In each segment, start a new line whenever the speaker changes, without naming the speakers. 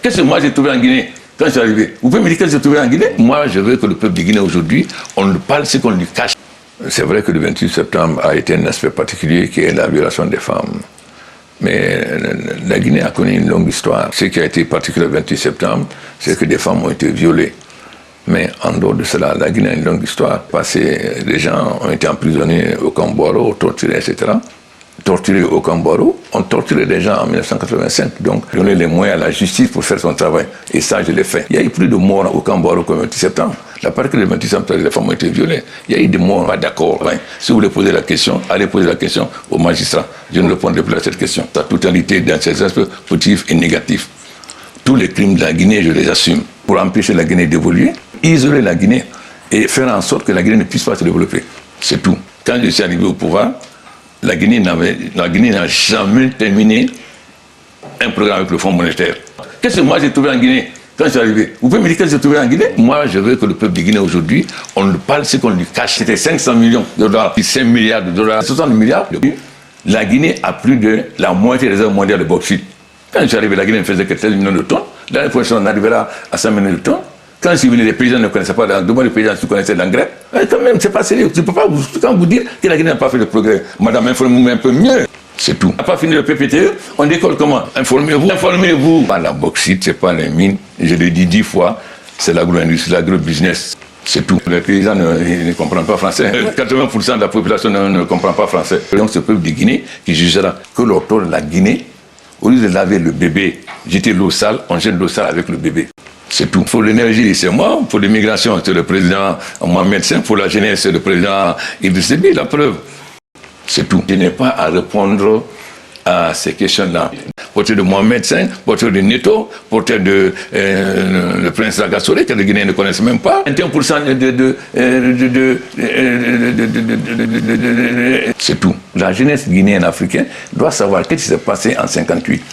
Qu'est-ce que moi j'ai trouvé en Guinée quand je suis arrivé? Vous pouvez me dire qu'est-ce que j'ai trouvé en Guinée? Moi, je veux que le peuple de Guinée aujourd'hui, on le parle, c'est qu'on lui cache. C'est vrai que le 28 septembre a été un aspect particulier qui est la violation des femmes. Mais la Guinée a connu une longue histoire. Ce qui a été particulier le 28 septembre, c'est que des femmes ont été violées. Mais en dehors de cela, la Guinée a une longue histoire. Les gens ont été emprisonnés au Kamboro, torturés, etc. Torturés au Kamboro, on torturait des gens en 1985. Donc, donner les moyens à la justice pour faire son travail. Et ça, je l'ai fait. Il y a eu plus de morts au Kamboro qu'au 28 septembre. La part que le 28 septembre, les femmes ont été violées. Il y a eu des morts, pas d'accord. Ouais. Si vous voulez poser la question, allez poser la question au magistrat. Je ne répondrai plus à cette question. La totalité dans ses aspects positifs et négatifs. Tous les crimes de la Guinée, je les assume. Pour empêcher la Guinée d'évoluer, isoler la Guinée et faire en sorte que la Guinée ne puisse pas se développer. C'est tout. Quand je suis arrivé au pouvoir, la Guinée n'a jamais terminé un programme avec le Fonds monétaire. Qu'est-ce que moi j'ai trouvé en Guinée quand je suis arrivé? Vous pouvez me dire qu'est-ce que j'ai trouvé en Guinée? Moi, je veux que le peuple de Guinée aujourd'hui, on le parle, c'est qu'on lui cache. C'était 500 millions de dollars, 5 milliards de dollars, 60 milliards. La Guinée a plus de la moitié des réserves mondiales de bauxite. Quand je suis arrivé, la Guinée ne faisait que 13 millions de tonnes. L'année prochaine, on arrivera à 100 millions de tonnes. Quand je suis venu, les paysans ne connaissaient pas, demande les paysans qui connaissaient l'engrais. Quand même, c'est pas sérieux. Je ne peux pas vous dire que la Guinée n'a pas fait de progrès. Madame, informez-vous un peu mieux. C'est tout. On n'a pas fini le PPTE, on décolle comment? Informez-vous. Informez-vous. Pas la bauxite, c'est pas les mines. Je l'ai dit 10 fois, c'est l'agro-industrie, l'agro-business. C'est tout. Les paysans ne comprennent pas français. 80% de la population ne comprend pas français. Donc, c'est le peuple de Guinée qui jugera que l'auteur de la Guinée, au lieu de laver le bébé, jeter l'eau sale, on jette l'eau sale avec le bébé. C'est tout. Pour l'énergie, c'est moi. Pour l'immigration, c'est le président Mohamed V. Pour la jeunesse, c'est le président Idriss Déby. La preuve, c'est tout. Je n'ai pas à répondre à ces questions-là. Portrait de Mohamed V, portrait de Neto, portrait de le prince Rwagasore, que les Guinéens ne connaissent même pas. 21% c'est tout. La jeunesse guinéenne africaine doit savoir qu'est-ce qui s'est passé en 1958.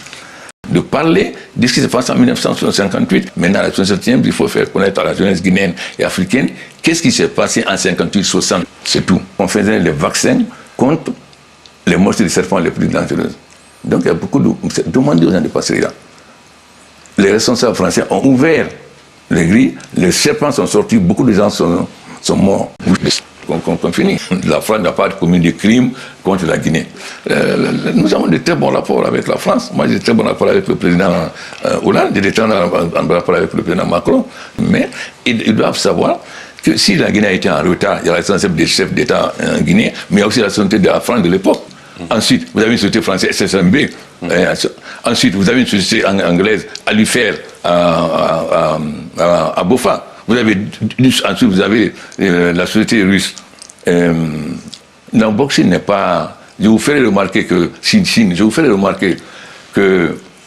De parler de ce qui s'est passé en 1958. Maintenant, la 60e, il faut faire connaître à la jeunesse guinéenne et africaine qu'est-ce qui s'est passé en 58-60. C'est tout. On faisait les vaccins contre les mosquées de serpents les plus dangereuses. Donc, il y a beaucoup de... Demandez aux gens de passer là. Les responsables français ont ouvert les grilles, les serpents sont sortis, beaucoup de gens sont morts. Qu'on finit. La France n'a pas commis de crimes contre la Guinée. Nous avons de très bons rapports avec la France. Moi, j'ai de très bons rapports avec le président Hollande, j'ai de très bons rapports avec le président Macron. Mais ils doivent savoir que si la Guinée a été en retard, il y a la responsabilité des chefs d'État en Guinée, mais il y a aussi la responsabilité de la France de l'époque. Ensuite, vous avez une société française, SSMB. Ensuite, vous avez une société anglaise, Alifer, à Bofa. Ensuite, vous avez la société russe. L'unboxing n'est pas... Je vous ferai remarquer que...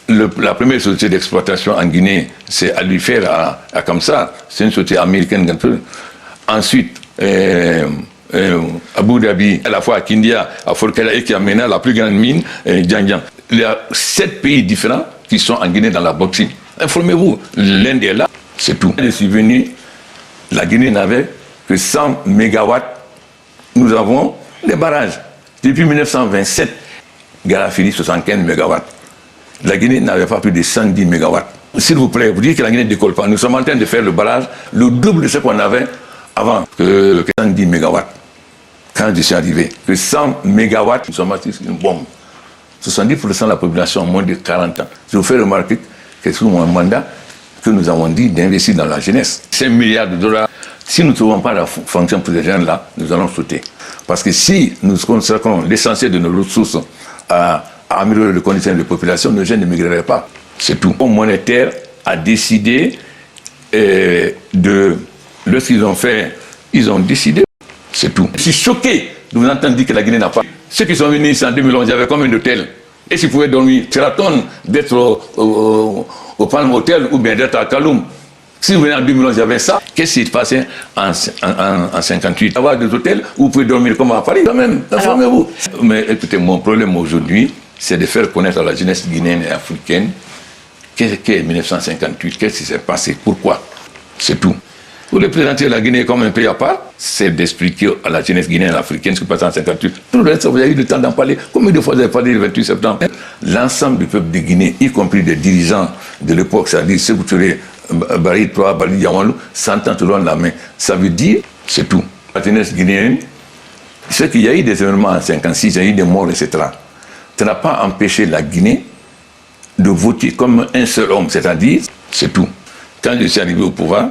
la première société d'exploitation en Guinée, c'est Alifer à Kamsa. C'est une société américaine. Ensuite, Abu Dhabi, à la fois à Kindia, à Forkala et qui a mené la plus grande mine, Djangian. Il y a 7 pays différents qui sont en Guinée dans la bauxite. Informez-vous, l'Inde est là. C'est tout. Je suis venu, la Guinée n'avait que 100 mégawatts. Nous avons les barrages. Depuis 1927, Garafili, 75 mégawatts. La Guinée n'avait pas plus de 110 mégawatts. S'il vous plaît, vous dites que la Guinée ne décolle pas. Nous sommes en train de faire le barrage, le double de ce qu'on avait avant, que 110 mégawatts. Quand je suis arrivé, que 100 mégawatts, nous sommes partis sur une bombe. 70% de la population a moins de 40 ans. Je vous fais remarquer que sous mon mandat, que nous avons dit d'investir dans la jeunesse. 5 milliards de dollars. Si nous ne trouvons pas la fonction pour ces jeunes-là, nous allons sauter. Parce que si nous consacrons l'essentiel de nos ressources à améliorer les conditions de la population, nos jeunes ne migreraient pas. C'est tout. Le Fonds monétaire a décidé lorsqu'ils ont fait, ils ont décidé. C'est tout. Je suis choqué de vous entendre dire que la Guinée n'a pas. Ceux qui sont venus ici en 2011, il y avait combien d'hôtels? Et s'ils pouvaient dormir, c'est la tonne d'être au Palm Hotel ou bien d'être à Kaloum. Si vous venez en 2011, il y avait ça. Qu'est-ce qui se passait en 58? Avoir des hôtels où vous pouvez dormir comme à Paris, quand même. Informez-vous. Mais écoutez, mon problème aujourd'hui, c'est de faire connaître à la jeunesse guinéenne et africaine qu'est-ce qu'est 1958, qu'est-ce qui s'est passé, pourquoi. C'est tout. Pour les présenter la Guinée comme un pays à part, c'est d'expliquer à la jeunesse guinéenne africaine ce qui passe en 58. Tout le reste, vous avez eu le temps d'en parler. Combien de fois vous avez parlé le 28 septembre? L'ensemble du peuple de Guinée, y compris des dirigeants de l'époque, c'est-à-dire Sékou Touré, Barry Toa, Barry Diawandou, s'entendent tout loin de la main. Ça veut dire, c'est tout. La jeunesse guinéenne, c'est qu'il y a eu des événements en 56, il y a eu des morts, etc. Ça n'a pas empêché la Guinée de voter comme un seul homme, c'est-à-dire, c'est tout. Quand je suis arrivé au pouvoir,